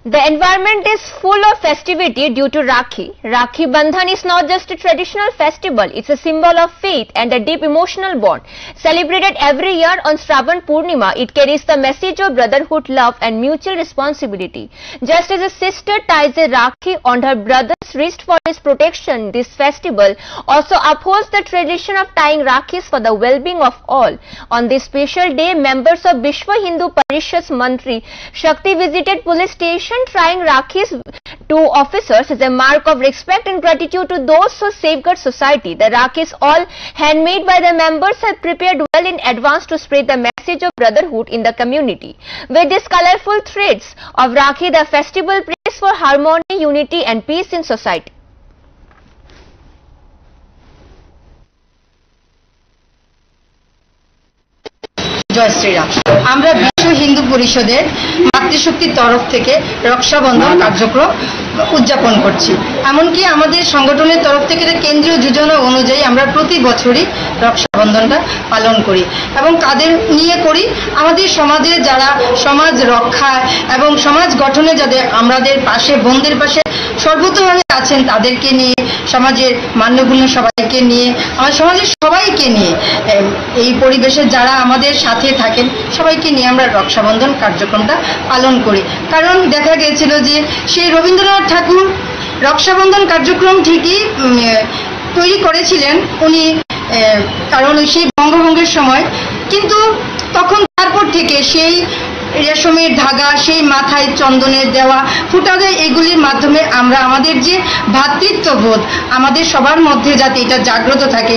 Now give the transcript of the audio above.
The environment is full of festivity due to Rakhi. Rakhi Bandhan is not just a traditional festival, it's a symbol of faith and a deep emotional bond. Celebrated every year on Shravan Purnima, it carries the message of brotherhood, love and mutual responsibility. Just as a sister ties a Rakhi on her brother's wrist for his protection, this festival also upholds the tradition of tying Rakhis for the well-being of all. On this special day, members of Vishwa Hindu Parishad's Mantri Shakti visited police station trying Rakhis to officers as a mark of respect and gratitude to those who safeguard society. The Rakhis, all handmade by the members, have prepared well in advance to spread the message of brotherhood in the community. With these colorful threads of Rakhi, the festival prays for harmony, unity and peace in society. জয় শ্রীরাম। আমরা বিশ্ব হিন্দু পরিষদের মাতৃশক্তির তরফ থেকে রক্ষাবন্ধন কার্যক্রম উদযাপন করছি। এমনকি আমাদের সংগঠনের তরফ থেকে কেন্দ্রীয় যোজনা অনুযায়ী আমরা প্রতি বছরই রক্ষাবন্ধনটা পালন করি এবং কাদের নিয়ে করি, আমাদের সমাজে যারা সমাজ রক্ষা এবং সমাজ গঠনে যাদের আমাদের পাশে বোনদের পাশে সর্বতভাবে আছেন তাদেরকে নিয়ে, সমাজের মান্যগণ্য সবাইকে নিয়ে, আমার সমাজের সবাইকে নিয়ে, এই পরিবেশে যারা আমাদের সাথে থাকেন সবাইকে নিয়ে আমরা রক্ষাবন্ধন কার্যক্রমটা পালন করি। কারণ দেখা গিয়েছিল যে সেই রবীন্দ্রনাথ ঠাকুর রক্ষাবন্ধন কার্যক্রম ঠিকই তৈরি করেছিলেন উনি, কারণ সেই বঙ্গভঙ্গের সময়, কিন্তু তখন তারপর থেকে সেই রেশমের ধাগা, সেই মাথায় চন্দনের দেওয়া ফুটা দেয়, এগুলির মাধ্যমে আমরা আমাদের যে ভ্রাতৃত্ববোধ আমাদের সবার মধ্যে যাতে এটা জাগ্রত থাকে